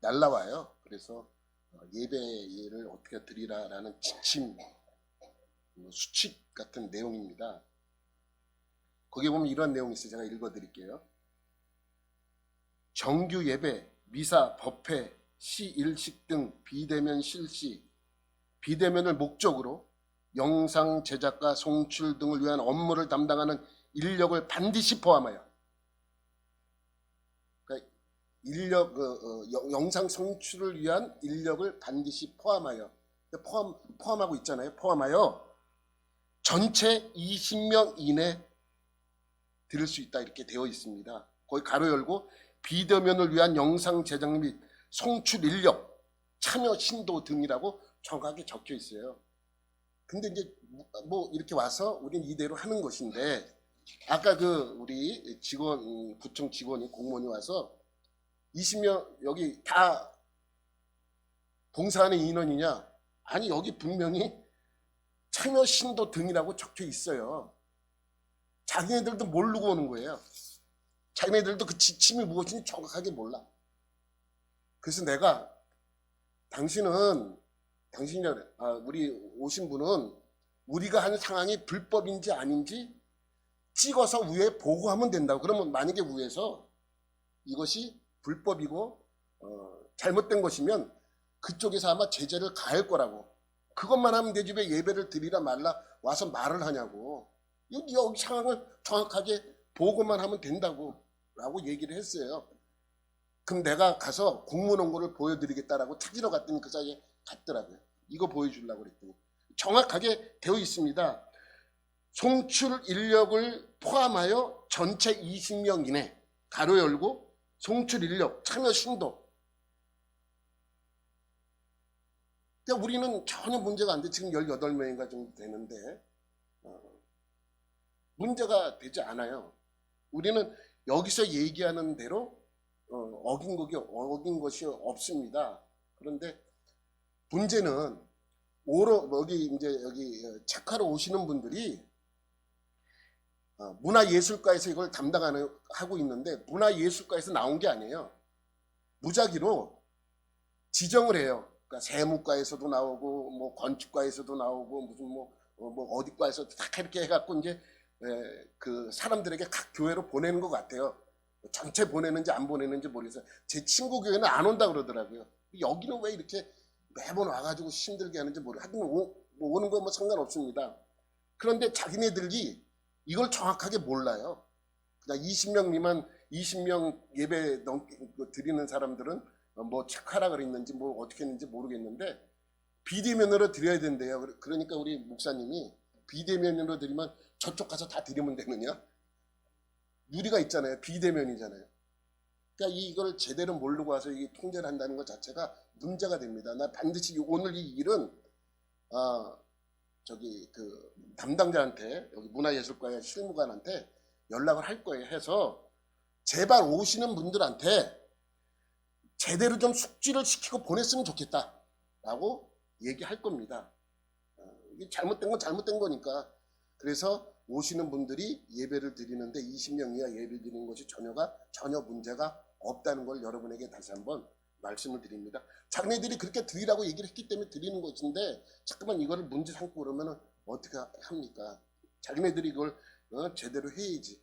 날라와요. 그래서 예배를 어떻게 드리라라는 지침, 수칙 같은 내용입니다. 거기 보면 이런 내용이 있어요. 제가 읽어드릴게요. 정규 예배, 미사, 법회, 시, 일식 등 비대면 실시, 비대면을 목적으로 영상 제작과 송출 등을 위한 업무를 담당하는 인력을 반드시 포함하여, 그러니까 영상 송출을 위한 인력을 반드시 포함하여, 포함하고 있잖아요. 포함하여 전체 20명 이내 들을 수 있다 이렇게 되어 있습니다. 거기 가로 열고 비대면을 위한 영상 제작 및 송출 인력, 참여 신도 등이라고 정확하게 적혀 있어요. 근데 이제 뭐 이렇게 와서 우리는 이대로 하는 것인데, 아까 우리 직원, 구청 직원이, 공무원이 와서 20명 여기 다 봉사하는 인원이냐? 아니, 여기 분명히 참여 신도 등이라고 적혀 있어요. 자기네들도 모르고 오는 거예요. 자기네들도 그 지침이 무엇인지 정확하게 몰라. 그래서 내가 우리 오신 분은 우리가 한 상황이 불법인지 아닌지 찍어서 위에 보고하면 된다고. 그러면 만약에 위에서 이것이 불법이고 잘못된 것이면 그쪽에서 아마 제재를 가할 거라고. 그것만 하면 되지 왜 예배를 드리라 말라 와서 말을 하냐고. 여기 상황을 정확하게 보고만 하면 된다고 라고 얘기를 했어요. 그럼 내가 가서 공문원고를 보여드리겠다라고 찾으러 갔더니 그 사이에 갔더라고요. 이거 보여주려고 그랬더니 정확하게 되어 있습니다. 송출 인력을 포함하여 전체 20명 이내, 가로 열고 송출 인력, 참여 신도. 그러니까 우리는 전혀 문제가 안 돼. 지금 18명인가 정도 되는데 문제가 되지 않아요. 우리는 여기서 얘기하는 대로 어긴 것이 없습니다. 그런데 문제는 여기 책하러 오시는 분들이 문화예술과에서 이걸 하고 있는데, 문화예술과에서 나온 게 아니에요. 무작위로 지정을 해요. 그러니까 세무과에서도 나오고, 뭐 건축과에서도 나오고, 무슨 뭐 어디과에서도 다 이렇게 해갖고 이제 그 사람들에게 각 교회로 보내는 것 같아요. 전체 보내는지 안 보내는지 모르겠어요. 제 친구 교회는 안 온다 그러더라고요. 여기는 왜 이렇게 매번 와가지고 힘들게 하는지 모르겠어요. 하여튼 오는 건 뭐 상관없습니다. 그런데 자기네들이 이걸 정확하게 몰라요. 그냥 20명 미만, 20명 예배 드리는 사람들은 뭐 체크하라 그랬는지 뭐 어떻게 했는지 모르겠는데 비대면으로 드려야 된대요. 그러니까 우리 목사님이 비대면으로 드리면 저쪽 가서 다 드리면 되느냐? 유리가 있잖아요. 비대면이잖아요. 그러니까 이걸 제대로 모르고 와서 이게 통제를 한다는 것 자체가 문제가 됩니다. 나 반드시 오늘 이 일은 그 담당자한테, 여기 문화예술과의 실무관한테 연락을 할 거예요. 해서 제발 오시는 분들한테 제대로 좀 숙지를 시키고 보냈으면 좋겠다라고 얘기할 겁니다. 이게 잘못된 건 잘못된 거니까. 그래서 오시는 분들이 예배를 드리는데 20명 이하 예배 드리는 것이 전혀 문제가 없다는 걸 여러분에게 다시 한번 말씀을 드립니다. 자기네들이 그렇게 드리라고 얘기를 했기 때문에 드리는 것인데 잠깐만 이거를 문제 삼고 그러면 어떻게 합니까? 자기네들이 이걸 제대로 해야지.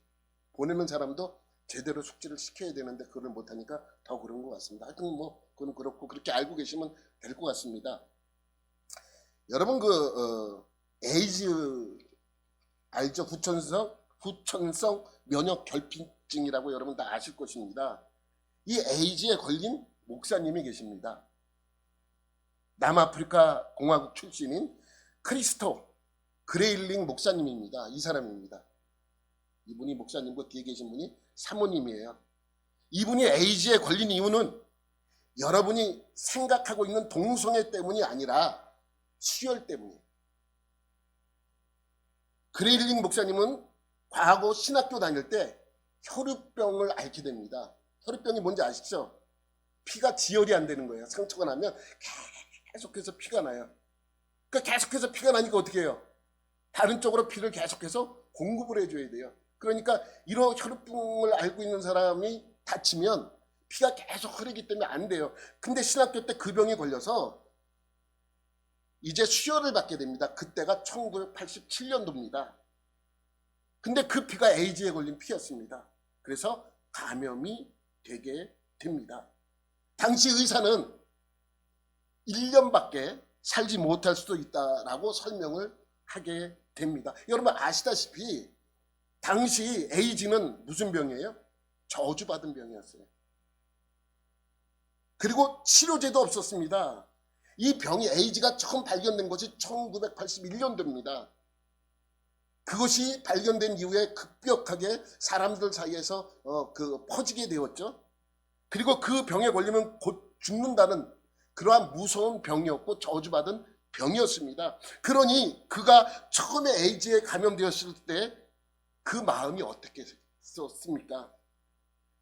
보내는 사람도 제대로 숙지를 시켜야 되는데 그걸 못하니까 더 그런 것 같습니다. 하여튼 뭐 그건 그렇고 그렇게 알고 계시면 될 것 같습니다. 여러분 에이즈 알죠? 후천성 면역 결핍증이라고 여러분 다 아실 것입니다. 이 에이즈에 걸린 목사님이 계십니다. 남아프리카 공화국 출신인 크리스토 그레일링 목사님입니다. 이 사람입니다. 이분이 목사님고 뒤에 계신 분이 사모님이에요. 이분이 에이즈에 걸린 이유는 여러분이 생각하고 있는 동성애 때문이 아니라 수혈 때문이에요. 그레일링 목사님은 과거 신학교 다닐 때 혈우병을 앓게 됩니다. 혈우병이 뭔지 아시죠? 피가 지혈이 안 되는 거예요. 상처가 나면 계속해서 피가 나요. 그러니까 계속해서 피가 나니까 어떻게 해요? 다른 쪽으로 피를 계속해서 공급을 해줘야 돼요. 그러니까 이런 혈우병을 앓고 있는 사람이 다치면 피가 계속 흐르기 때문에 안 돼요. 근데 신학교 때 그 병이 걸려서 이제 수혈을 받게 됩니다. 그때가 1987년도입니다. 근데 그 피가 에이즈에 걸린 피였습니다. 그래서 감염이 되게 됩니다. 당시 의사는 1년밖에 살지 못할 수도 있다라고 설명을 하게 됩니다. 여러분 아시다시피 당시 에이즈는 무슨 병이에요? 저주받은 병이었어요. 그리고 치료제도 없었습니다. 이 병이 에이즈가 처음 발견된 것이 1981년도입니다. 그것이 발견된 이후에 급격하게 사람들 사이에서 퍼지게 되었죠. 그리고 그 병에 걸리면 곧 죽는다는 그러한 무서운 병이었고 저주받은 병이었습니다. 그러니 그가 처음에 에이즈에 감염되었을 때 그 마음이 어떻게 썼습니까?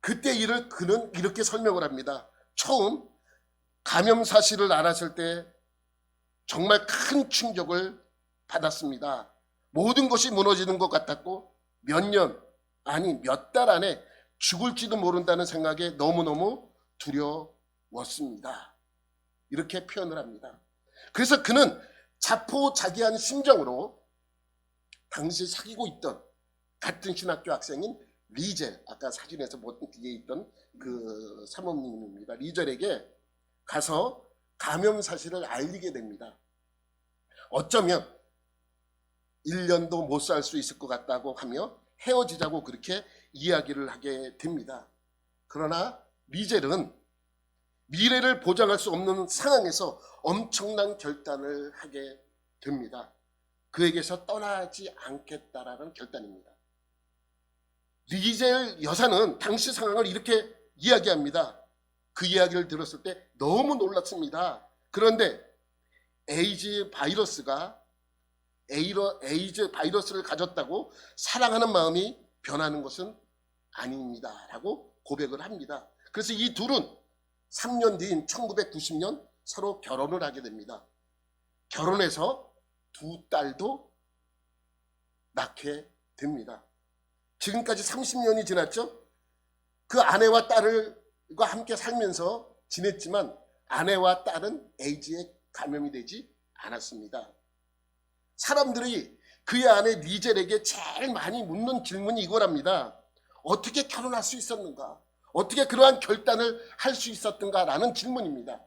그때 일을 그는 이렇게 설명을 합니다. 처음 감염 사실을 알았을 때 정말 큰 충격을 받았습니다. 모든 것이 무너지는 것 같았고 몇 년, 아니 몇 달 안에 죽을지도 모른다는 생각에 너무너무 두려웠습니다. 이렇게 표현을 합니다. 그래서 그는 자포자기한 심정으로 당시 사귀고 있던 같은 신학교 학생인 리젤, 아까 사진에서 뒤에 있던 그 사모님입니다. 리젤에게 가서 감염 사실을 알리게 됩니다. 어쩌면 1년도 못 살 수 있을 것 같다고 하며 헤어지자고 그렇게 이야기를 하게 됩니다. 그러나 리젤은 미래를 보장할 수 없는 상황에서 엄청난 결단을 하게 됩니다. 그에게서 떠나지 않겠다라는 결단입니다. 리젤 여사는 당시 상황을 이렇게 이야기합니다. 그 이야기를 들었을 때 너무 놀랐습니다. 그런데 에이즈 바이러스를 가졌다고 사랑하는 마음이 변하는 것은 아닙니다. 라고 고백을 합니다. 그래서 이 둘은 3년 뒤인 1990년 서로 결혼을 하게 됩니다. 결혼해서 두 딸도 낳게 됩니다. 지금까지 30년이 지났죠. 그 아내와 딸과 함께 살면서 지냈지만 아내와 딸은 에이즈에 감염이 되지 않았습니다. 사람들이 그의 아내 리젤에게 제일 많이 묻는 질문이 이거랍니다. 어떻게 결혼할 수 있었는가? 어떻게 그러한 결단을 할 수 있었던가? 라는 질문입니다.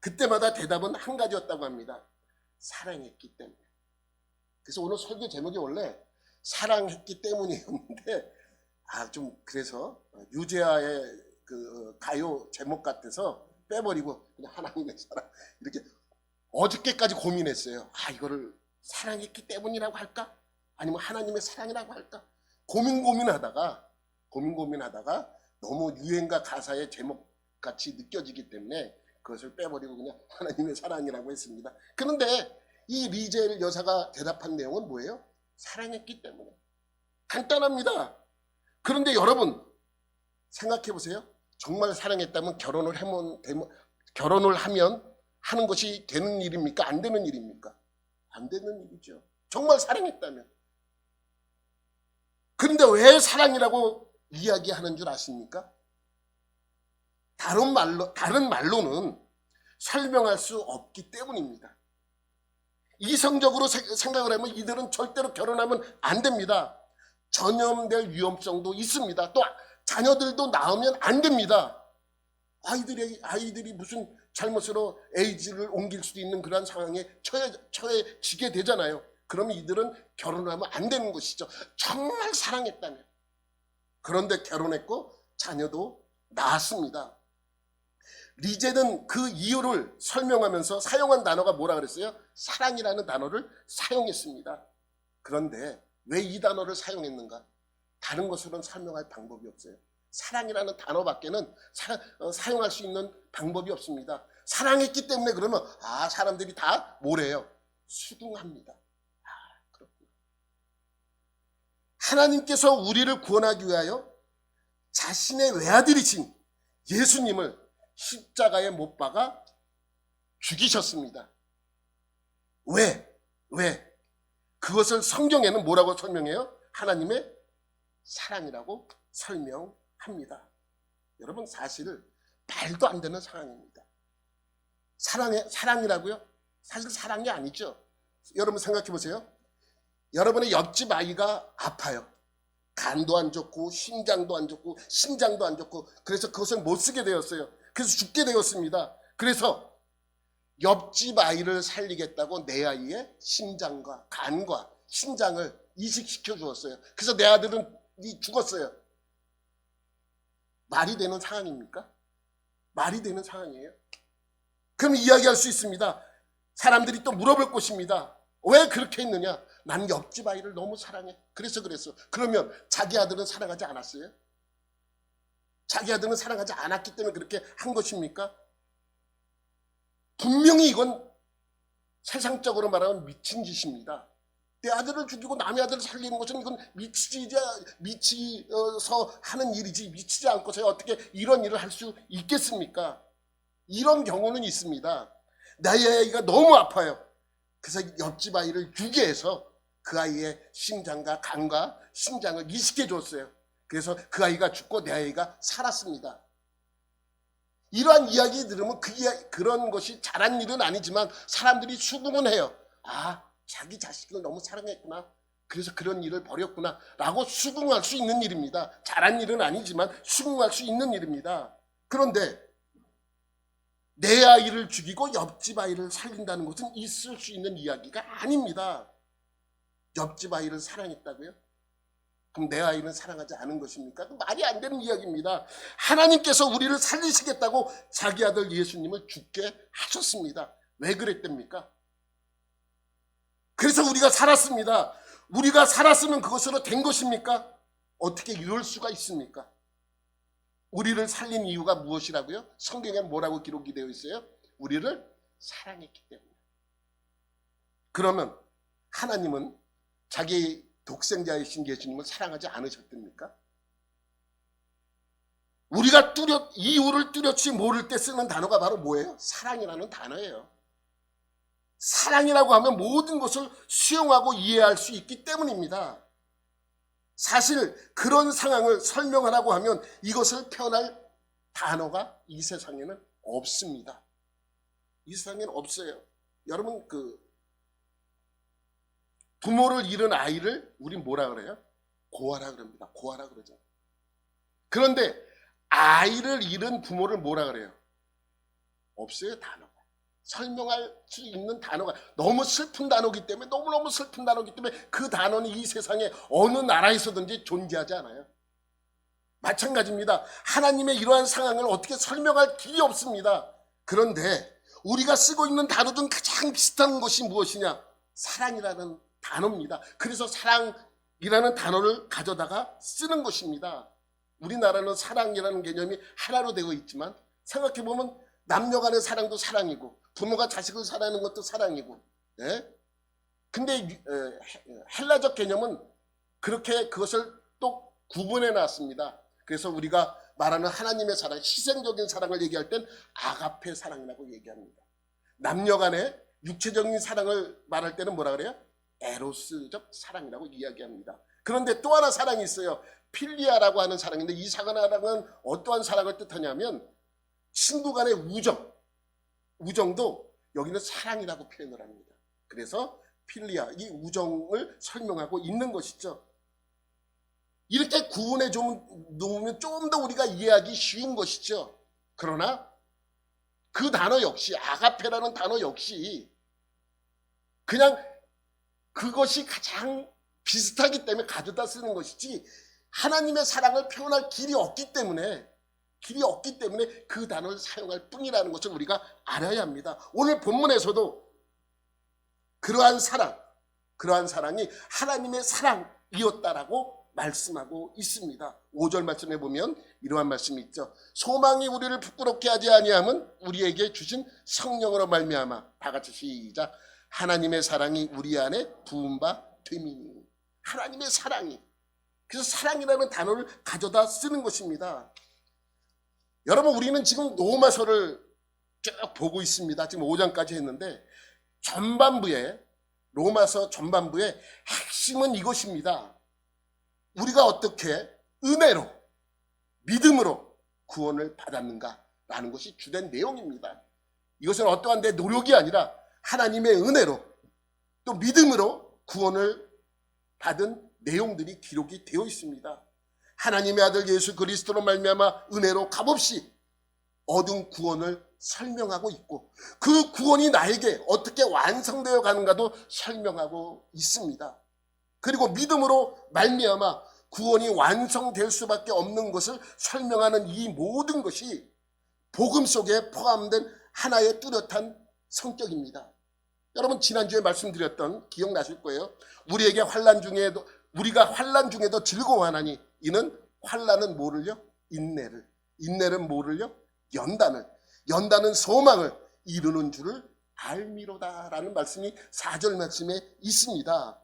그때마다 대답은 한 가지였다고 합니다. 사랑했기 때문에. 그래서 오늘 설교 제목이 원래 사랑했기 때문이었는데 좀 그래서 유재하의 그 가요 제목 같아서 빼버리고 그냥 하나님의 사랑 이렇게 어저께까지 고민했어요. 이거를 사랑했기 때문이라고 할까? 아니면 하나님의 사랑이라고 할까? 고민하다가 너무 유행가 가사의 제목 같이 느껴지기 때문에 그것을 빼버리고 그냥 하나님의 사랑이라고 했습니다. 그런데 이 리젤 여사가 대답한 내용은 뭐예요? 사랑했기 때문에. 간단합니다. 그런데 여러분 생각해 보세요. 정말 사랑했다면 결혼을 하면 하는 것이 되는 일입니까? 안 되는 일입니까? 안 되는 일이죠. 정말 사랑했다면. 그런데 왜 사랑이라고 이야기하는 줄 아십니까? 다른 말로는 설명할 수 없기 때문입니다. 이성적으로 생각을 하면 이들은 절대로 결혼하면 안 됩니다. 전염될 위험성도 있습니다. 또 자녀들도 낳으면 안 됩니다. 아이들이 무슨 잘못으로 에이즈를 옮길 수도 있는 그런 상황에 처해지게 되잖아요. 그러면 이들은 결혼하면 안 되는 것이죠. 정말 사랑했다면. 그런데 결혼했고 자녀도 낳았습니다. 리젤은 그 이유를 설명하면서 사용한 단어가 뭐라 그랬어요? 사랑이라는 단어를 사용했습니다. 그런데 왜 이 단어를 사용했는가? 다른 것으로는 설명할 방법이 없어요. 사랑이라는 단어밖에는 사용할 수 있는 방법이 없습니다. 사랑했기 때문에 그러면 사람들이 다 뭐래요? 수긍합니다. 그렇구나. 하나님께서 우리를 구원하기 위하여 자신의 외아들이신 예수님을 십자가에 못 박아 죽이셨습니다. 왜? 그것을 성경에는 뭐라고 설명해요? 하나님의 사랑이라고 설명합니다. 여러분 사실 말도 안 되는 상황입니다. 사랑이라고요? 사실 사랑이 아니죠. 여러분 생각해 보세요. 여러분의 옆집 아이가 아파요. 간도 안 좋고 심장도 안 좋고 심장도 안 좋고 그래서 그것을 못 쓰게 되었어요. 그래서 죽게 되었습니다. 그래서 옆집 아이를 살리겠다고 내 아이의 심장과 간과 심장을 이식시켜 주었어요. 그래서 내 아들은 죽었어요. 말이 되는 상황입니까? 말이 되는 상황이에요. 그럼 이야기할 수 있습니다. 사람들이 또 물어볼 것입니다. 왜 그렇게 했느냐? 난 옆집 아이를 너무 사랑해. 그래서 그랬어. 그러면 자기 아들은 사랑하지 않았어요? 자기 아들은 사랑하지 않았기 때문에 그렇게 한 것입니까? 분명히 이건 세상적으로 말하면 미친 짓입니다. 내 아들을 죽이고 남의 아들을 살리는 것은 이건 미치서 하는 일이지 미치지 않고서 어떻게 이런 일을 할 수 있겠습니까? 이런 경우는 있습니다. 나의 아이가 너무 아파요. 그래서 옆집 아이를 유기해서 그 아이의 심장과 간과 심장을 이식해 줬어요. 그래서 그 아이가 죽고 내 아이가 살았습니다. 이러한 이야기 들으면 그런 것이 잘한 일은 아니지만 사람들이 수긍은 해요. 아, 자기 자식을 너무 사랑했구나. 그래서 그런 일을 벌였구나 라고 수긍할 수 있는 일입니다. 잘한 일은 아니지만 수긍할 수 있는 일입니다. 그런데 내 아이를 죽이고 옆집 아이를 살린다는 것은 있을 수 있는 이야기가 아닙니다. 옆집 아이를 사랑했다고요? 그럼 내 아이는 사랑하지 않은 것입니까? 말이 안 되는 이야기입니다. 하나님께서 우리를 살리시겠다고 자기 아들 예수님을 죽게 하셨습니다. 왜 그랬답니까? 그래서 우리가 살았습니다. 우리가 살았으면 그것으로 된 것입니까? 어떻게 이럴 수가 있습니까? 우리를 살린 이유가 무엇이라고요? 성경에 뭐라고 기록이 되어 있어요? 우리를 사랑했기 때문에. 그러면 하나님은 자기 독생자이신 예수님을 사랑하지 않으셨답니까? 우리가 이유를 뚜렷이 모를 때 쓰는 단어가 바로 뭐예요? 사랑이라는 단어예요. 사랑이라고 하면 모든 것을 수용하고 이해할 수 있기 때문입니다. 사실 그런 상황을 설명하라고 하면 이것을 표현할 단어가 이 세상에는 없습니다. 이 세상에는 없어요. 여러분 부모를 잃은 아이를 우린 뭐라 그래요? 고아라 그럽니다. 고아라 그러죠. 그런데 아이를 잃은 부모를 뭐라 그래요? 없어요, 단어가. 설명할 수 있는 단어가 너무 슬픈 단어이기 때문에 너무너무 슬픈 단어이기 때문에 그 단어는 이 세상에 어느 나라에서든지 존재하지 않아요. 마찬가지입니다. 하나님의 이러한 상황을 어떻게 설명할 길이 없습니다. 그런데 우리가 쓰고 있는 단어 중 가장 비슷한 것이 무엇이냐? 사랑이라는 단어입니다. 그래서 사랑이라는 단어를 가져다가 쓰는 것입니다. 우리나라는 사랑이라는 개념이 하나로 되어 있지만 생각해보면 남녀 간의 사랑도 사랑이고 부모가 자식을 사랑하는 것도 사랑이고, 예? 근데 헬라적 개념은 그렇게 그것을 또 구분해 놨습니다. 그래서 우리가 말하는 하나님의 사랑, 희생적인 사랑을 얘기할 땐 아가페 사랑이라고 얘기합니다. 남녀 간의 육체적인 사랑을 말할 때는 뭐라 그래요? 에로스적 사랑이라고 이야기합니다. 그런데 또 하나 사랑이 있어요. 필리아라고 하는 사랑인데 이 사랑은 어떠한 사랑을 뜻하냐면 친구 간의 우정도 여기는 사랑이라고 표현을 합니다. 그래서 필리아, 이 우정을 설명하고 있는 것이죠. 이렇게 구분해 놓으면 좀 더 우리가 이해하기 쉬운 것이죠. 그러나 그 단어 역시, 아가페라는 단어 역시 그냥 그것이 가장 비슷하기 때문에 가져다 쓰는 것이지 하나님의 사랑을 표현할 길이 없기 때문에 그 단어를 사용할 뿐이라는 것을 우리가 알아야 합니다. 오늘 본문에서도 그러한 사랑이 하나님의 사랑이었다라고 말씀하고 있습니다. 5절 말씀에 보면 이러한 말씀이 있죠. 소망이 우리를 부끄럽게 하지 아니함은 우리에게 주신 성령으로 말미암아. 다 같이 시작. 하나님의 사랑이 우리 안에 부은 바 됨이니. 하나님의 사랑이. 그래서 사랑이라는 단어를 가져다 쓰는 것입니다. 여러분, 우리는 지금 로마서를 쭉 보고 있습니다. 지금 5장까지 했는데 로마서 전반부의 핵심은 이것입니다. 우리가 어떻게 은혜로, 믿음으로 구원을 받았는가라는 것이 주된 내용입니다. 이것은 어떠한 내 노력이 아니라 하나님의 은혜로 또 믿음으로 구원을 받은 내용들이 기록이 되어 있습니다. 하나님의 아들 예수 그리스도로 말미암아 은혜로 값없이 얻은 구원을 설명하고 있고 그 구원이 나에게 어떻게 완성되어 가는가도 설명하고 있습니다. 그리고 믿음으로 말미암아 구원이 완성될 수밖에 없는 것을 설명하는 이 모든 것이 복음 속에 포함된 하나의 뚜렷한 성격입니다. 여러분 지난주에 말씀드렸던 기억나실 거예요. 우리가 환난 중에도 즐거워하나니 이는 환난은 뭐를요? 인내는 뭐를요? 연단은 소망을 이루는 줄을 알미로다라는 말씀이 4절 말씀에 있습니다.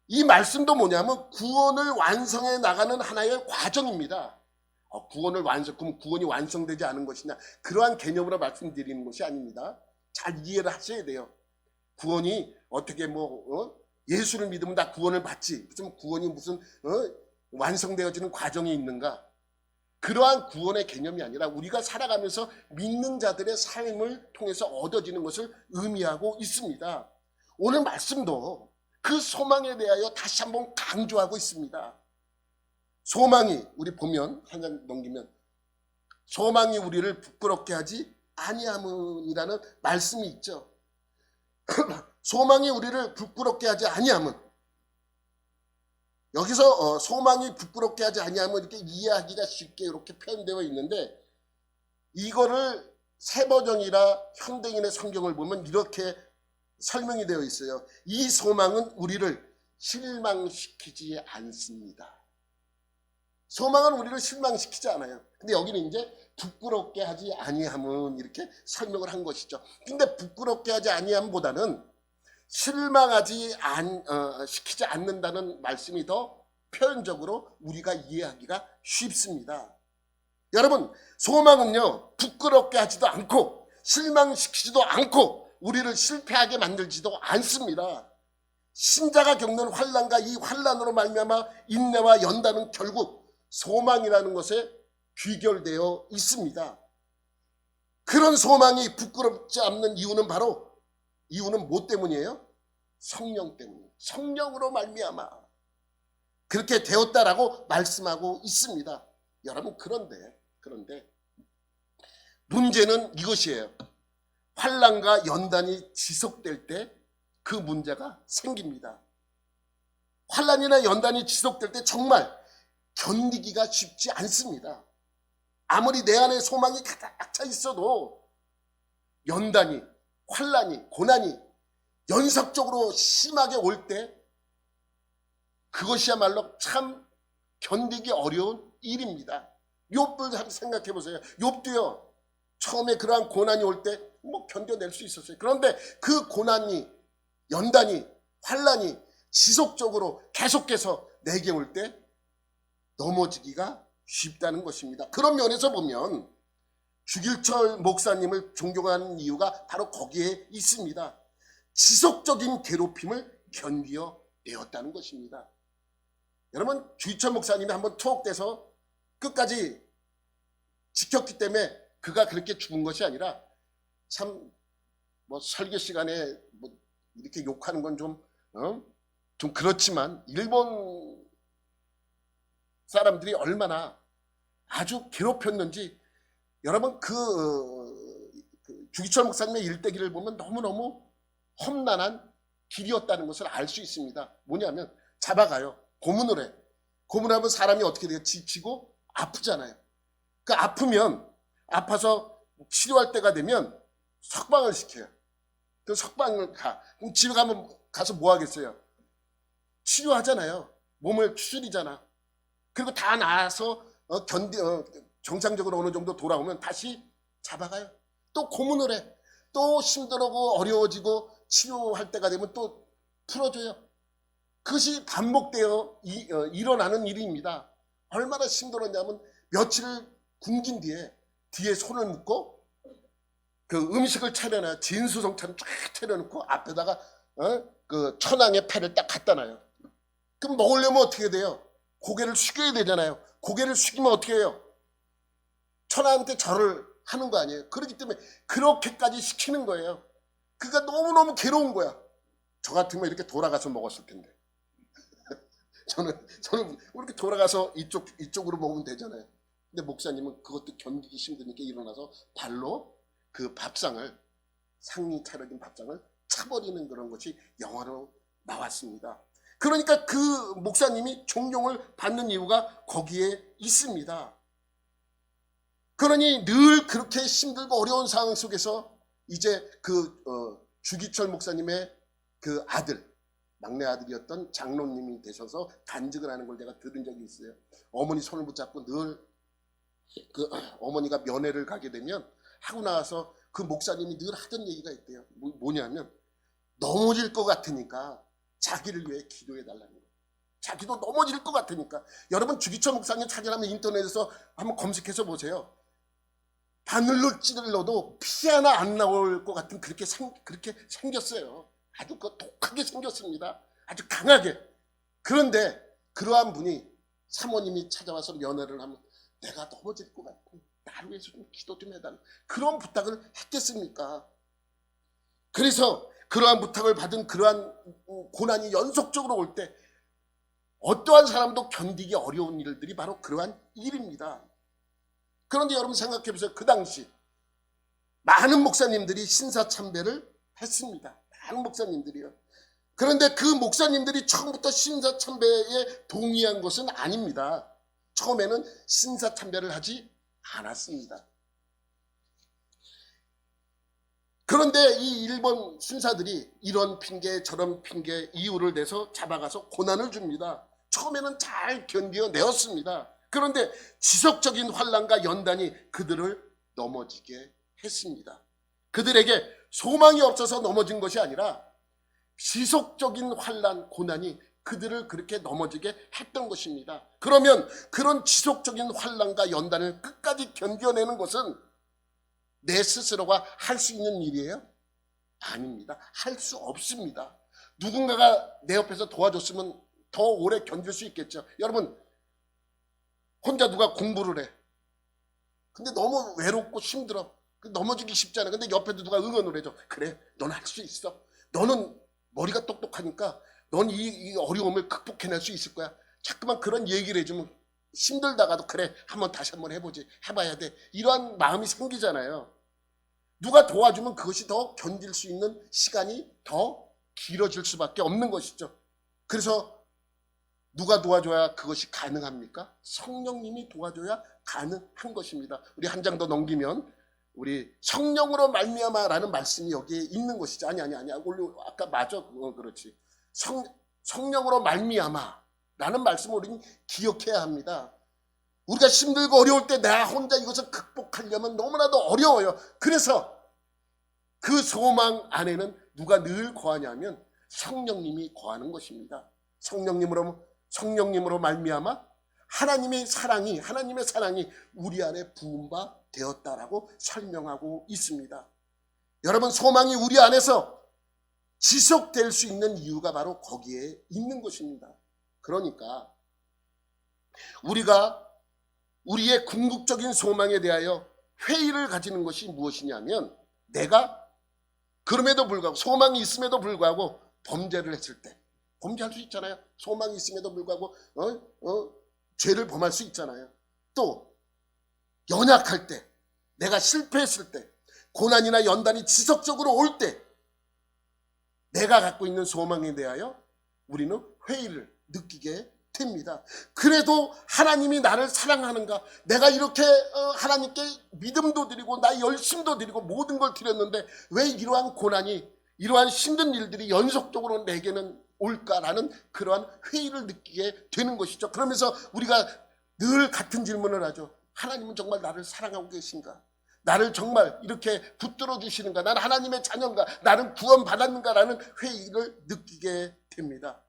이 말씀도 뭐냐면 구원을 완성해 나가는 하나의 과정입니다. 그럼 구원이 완성되지 않은 것이냐, 그러한 개념으로 말씀드리는 것이 아닙니다. 잘 이해를 하셔야 돼요. 구원이 어떻게 예수를 믿으면 다 구원을 받지, 무슨 구원이 무슨 완성되어지는 과정이 있는가, 그러한 구원의 개념이 아니라 우리가 살아가면서 믿는 자들의 삶을 통해서 얻어지는 것을 의미하고 있습니다. 오늘 말씀도 그 소망에 대하여 다시 한번 강조하고 있습니다. 소망이, 우리 보면 한 장 넘기면, 소망이 우리를 부끄럽게 하지 아니함이라는 말씀이 있죠. 소망이 우리를 부끄럽게 하지 아니함은, 여기서 소망이 부끄럽게 하지 아니함은 이렇게 이해하기가 쉽게 이렇게 표현되어 있는데, 이거를 새버전이라 현대인의 성경을 보면 이렇게 설명이 되어 있어요. 이 소망은 우리를 실망시키지 않습니다. 소망은 우리를 실망시키지 않아요. 근데 여기는 이제 부끄럽게 하지 아니함은 이렇게 설명을 한 것이죠. 근데 부끄럽게 하지 아니함보다는 시키지 않는다는 말씀이 더 표현적으로 우리가 이해하기가 쉽습니다. 여러분, 소망은요, 부끄럽게 하지도 않고 실망시키지도 않고 우리를 실패하게 만들지도 않습니다. 신자가 겪는 환난과 이 환난으로 말미암아 인내와 연단은 결국 소망이라는 것에 귀결되어 있습니다. 그런 소망이 부끄럽지 않는 이유는 뭐 때문이에요? 성령 때문이에요. 성령으로 말미암아 그렇게 되었다라고 말씀하고 있습니다. 여러분, 그런데 문제는 이것이에요. 환난과 연단이 지속될 때 그 문제가 생깁니다. 환난이나 연단이 지속될 때 정말 견디기가 쉽지 않습니다. 아무리 내 안에 소망이 가득 차 있어도 연단이, 환난이, 고난이 연속적으로 심하게 올 때 그것이야말로 참 견디기 어려운 일입니다. 욥을 생각해 보세요. 욥도요, 처음에 그러한 고난이 올 때 견뎌낼 수 있었어요. 그런데 그 고난이, 연단이, 환난이 지속적으로 계속해서 내게 올 때 넘어지기가 쉽다는 것입니다. 그런 면에서 보면 주길철 목사님을 존경하는 이유가 바로 거기에 있습니다. 지속적인 괴롭힘을 견디어내었다는 것입니다. 여러분, 주길철 목사님이 한번 투옥돼서 끝까지 지켰기 때문에 그가 그렇게 죽은 것이 아니라, 참 설교 시간에 이렇게 욕하는 건 좀 그렇지만 일본 사람들이 얼마나 아주 괴롭혔는지, 여러분 주기철 목사님의 일대기를 보면 너무너무 험난한 길이었다는 것을 알 수 있습니다. 뭐냐면 잡아가요. 고문을 해. 고문하면 사람이 어떻게 돼요? 지치고 아프잖아요. 그 아파서 치료할 때가 되면 석방을 시켜요. 그 석방을 그럼 집에 가서 뭐 하겠어요? 치료하잖아요. 몸을 추스리잖아. 그리고 다 나아서 정상적으로 어느 정도 돌아오면 다시 잡아가요. 또 고문을 해. 또 힘들고 어려워지고 치료할 때가 되면 또 풀어줘요. 그것이 반복되어 일어나는 일입니다. 얼마나 힘들었냐면 며칠을 굶긴 뒤에 손을 묶고 그 음식을 차려놔요. 진수성찬 쫙 차려놓고 앞에다가 그 천왕의 패를 딱 갖다 놔요. 그럼 먹으려면 어떻게 돼요? 고개를 숙여야 되잖아요. 고개를 숙이면 어떻게 해요? 천하한테 절을 하는 거 아니에요. 그렇기 때문에 그렇게까지 시키는 거예요. 그러니까 너무너무 괴로운 거야. 저 같으면 이렇게 돌아가서 먹었을 텐데. 저는 이렇게 돌아가서 이쪽으로 먹으면 되잖아요. 근데 목사님은 그것도 견디기 힘드니까 일어나서 발로 그 밥상을, 상이 차려진 밥상을 차버리는 그런 것이 영화로 나왔습니다. 그러니까 그 목사님이 존경을 받는 이유가 거기에 있습니다. 그러니 늘 그렇게 힘들고 어려운 상황 속에서 이제 주기철 목사님의 그 아들, 막내 아들이었던 장로님이 되셔서 간증을 하는 걸 제가 들은 적이 있어요. 어머니 손을 붙잡고 늘 그 어머니가 면회를 가게 되면 하고 나와서 그 목사님이 늘 하던 얘기가 있대요. 뭐냐면 넘어질 것 같으니까 자기를 위해 기도해 달라는 거예요. 자기도 넘어질 것 같으니까. 여러분 주기철 목사님 찾으려면 인터넷에서 한번 검색해서 보세요. 바늘로 찌르러도 피 하나 안 나올 것 같은 그렇게 생겼어요. 아주 독하게 생겼습니다. 아주 강하게. 그런데 그러한 분이 사모님이 찾아와서 면회를 하면 내가 넘어질 것 같고 나를 위해서 좀 기도 좀 해달라. 그런 부탁을 했겠습니까? 그래서 그러한 부탁을 받은 그러한 고난이 연속적으로 올 때 어떠한 사람도 견디기 어려운 일들이 바로 그러한 일입니다. 그런데 여러분 생각해 보세요. 그 당시 많은 목사님들이 신사참배를 했습니다. 많은 목사님들이요. 그런데 그 목사님들이 처음부터 신사참배에 동의한 것은 아닙니다. 처음에는 신사참배를 하지 않았습니다. 그런데 이 일본 신사들이 이런 핑계 저런 핑계 이유를 내서 잡아가서 고난을 줍니다. 처음에는 잘 견뎌내었습니다. 그런데 지속적인 환난과 연단이 그들을 넘어지게 했습니다. 그들에게 소망이 없어서 넘어진 것이 아니라 지속적인 환난, 고난이 그들을 그렇게 넘어지게 했던 것입니다. 그러면 그런 지속적인 환난과 연단을 끝까지 견뎌내는 것은 내 스스로가 할 수 있는 일이에요? 아닙니다. 할 수 없습니다. 누군가가 내 옆에서 도와줬으면 더 오래 견딜 수 있겠죠. 여러분, 혼자 누가 공부를 해. 근데 너무 외롭고 힘들어. 넘어지기 쉽잖아. 근데 옆에도 누가 응원을 해줘. 그래, 넌 할 수 있어. 너는 머리가 똑똑하니까 넌 이 어려움을 극복해낼 수 있을 거야. 자꾸만 그런 얘기를 해주면 힘들다가도 그래, 다시 한번 해보지. 해봐야 돼. 이러한 마음이 생기잖아요. 누가 도와주면 그것이 더 견딜 수 있는 시간이 더 길어질 수밖에 없는 것이죠. 그래서 누가 도와줘야 그것이 가능합니까? 성령님이 도와줘야 가능한 것입니다. 우리 한 장 더 넘기면 우리 성령으로 말미암아라는 말씀이 여기에 있는 것이죠. 아니. 아까 맞아. 그렇지. 성령으로 말미암아라는 말씀을 우리는 기억해야 합니다. 우리가 힘들고 어려울 때 나 혼자 이것을 극복하려면 너무나도 어려워요. 그래서 그 소망 안에는 누가 늘 거하냐면 성령님이 거하는 것입니다. 성령님으로 말미암아 하나님의 사랑이 우리 안에 부은 바 되었다라고 설명하고 있습니다. 여러분, 소망이 우리 안에서 지속될 수 있는 이유가 바로 거기에 있는 것입니다. 그러니까 우리가 우리의 궁극적인 소망에 대하여 회의를 가지는 것이 무엇이냐면, 내가 그럼에도 불구하고 소망이 있음에도 불구하고 범죄를 했을 때, 범죄할 수 있잖아요. 소망이 있음에도 불구하고 죄를 범할 수 있잖아요. 또 연약할 때, 내가 실패했을 때, 고난이나 연단이 지속적으로 올 때 내가 갖고 있는 소망에 대하여 우리는 회의를 느끼게 됩니다. 그래도 하나님이 나를 사랑하는가? 내가 이렇게 하나님께 믿음도 드리고 나의 열심도 드리고 모든 걸 드렸는데 왜 이러한 고난이, 이러한 힘든 일들이 연속적으로 내게는 올까라는 그러한 회의를 느끼게 되는 것이죠. 그러면서 우리가 늘 같은 질문을 하죠. 하나님은 정말 나를 사랑하고 계신가? 나를 정말 이렇게 붙들어 주시는가? 나는 하나님의 자녀인가? 나는 구원받았는가라는 회의를 느끼게 됩니다.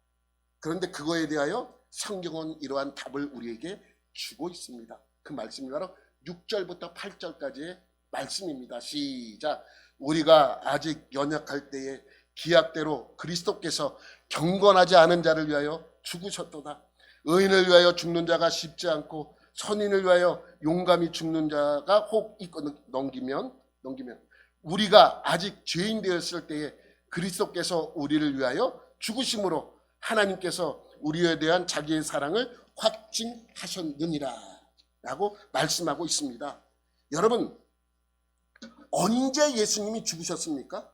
그런데 그거에 대하여 성경은 이러한 답을 우리에게 주고 있습니다. 그 말씀이 바로 6절부터 8절까지의 말씀입니다. 시작. 우리가 아직 연약할 때에 기약대로 그리스도께서 경건하지 않은 자를 위하여 죽으셨도다. 의인을 위하여 죽는 자가 쉽지 않고 선인을 위하여 용감히 죽는 자가 혹 있고 넘기면 우리가 아직 죄인 되었을 때에 그리스도께서 우리를 위하여 죽으심으로 하나님께서 우리에 대한 자기의 사랑을 확증하셨느니라 라고 말씀하고 있습니다. 여러분, 언제 예수님이 죽으셨습니까?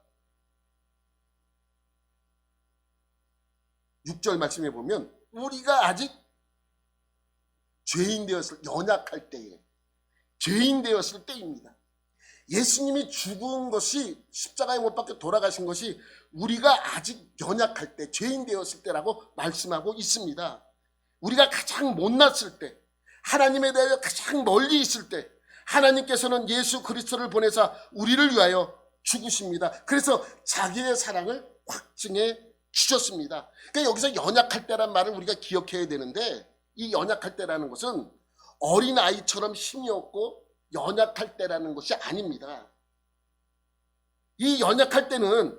6절 말씀해 보면 우리가 아직 죄인 되었을, 연약할 때에, 죄인 되었을 때입니다. 예수님이 죽은 것이, 십자가에 못 박혀 돌아가신 것이 우리가 아직 연약할 때, 죄인 되었을 때라고 말씀하고 있습니다. 우리가 가장 못났을 때, 하나님에 대해 가장 멀리 있을 때, 하나님께서는 예수 그리스도를 보내사 우리를 위하여 죽으십니다. 그래서 자기의 사랑을 확증해 주셨습니다. 그러니까 여기서 연약할 때란 말을 우리가 기억해야 되는데, 이 연약할 때라는 것은 어린아이처럼 힘이 없고 연약할 때라는 것이 아닙니다. 이 연약할 때는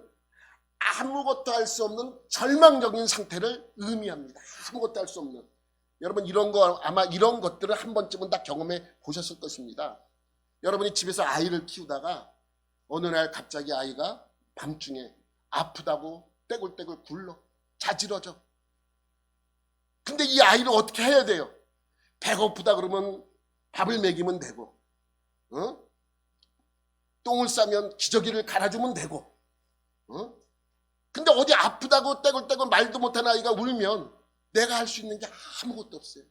아무것도 할 수 없는 절망적인 상태를 의미합니다. 아무것도 할 수 없는. 여러분, 이런 거, 아마 이런 것들을 한 번쯤은 다 경험해 보셨을 것입니다. 여러분이 집에서 아이를 키우다가 어느 날 갑자기 아이가 밤중에 아프다고 떼굴떼굴 굴러 자지러져. 근데 이 아이를 어떻게 해야 돼요? 배고프다 그러면 밥을 먹이면 되고, 똥을 싸면 기저귀를 갈아주면 되고, 근데 어디 아프다고 떼굴떼굴 말도 못한 아이가 울면 내가 할 수 있는 게 아무것도 없어요.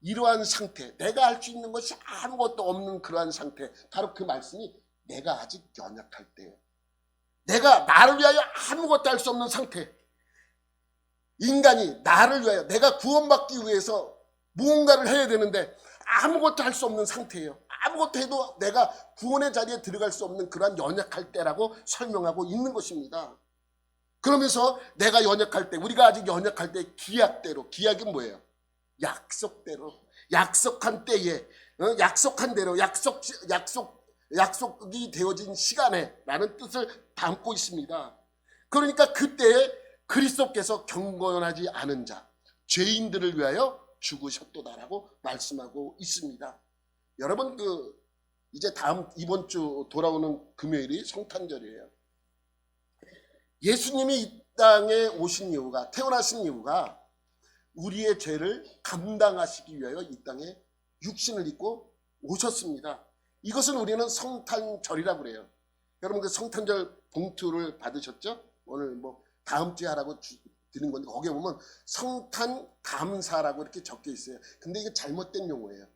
이러한 상태, 내가 할 수 있는 것이 아무것도 없는 그러한 상태, 바로 그 말씀이 내가 아직 연약할 때예요. 내가 나를 위하여 아무것도 할 수 없는 상태, 인간이 나를 위하여, 내가 구원받기 위해서 무언가를 해야 되는데 아무것도 할 수 없는 상태예요. 아무것도 해도 내가 구원의 자리에 들어갈 수 없는 그러한 연약할 때라고 설명하고 있는 것입니다. 그러면서 내가 연약할 때, 우리가 아직 연약할 때 기약대로, 기약은 뭐예요? 약속대로, 약속한 때에, 약속한 대로, 약속이 되어진 시간에 라는 뜻을 담고 있습니다. 그러니까 그때에 그리스도께서 경건하지 않은 자, 죄인들을 위하여 죽으셨도다라고 말씀하고 있습니다. 여러분, 이제 이번 주 돌아오는 금요일이 성탄절이에요. 예수님이 이 땅에 오신 이유가, 태어나신 이유가 우리의 죄를 감당하시기 위하여 이 땅에 육신을 입고 오셨습니다. 이것은 우리는 성탄절이라고 그래요. 여러분, 그 성탄절 봉투를 받으셨죠? 오늘 다음 주에 하라고 드린 건데, 거기에 보면 성탄 감사라고 이렇게 적혀 있어요. 근데 이게 잘못된 용어예요.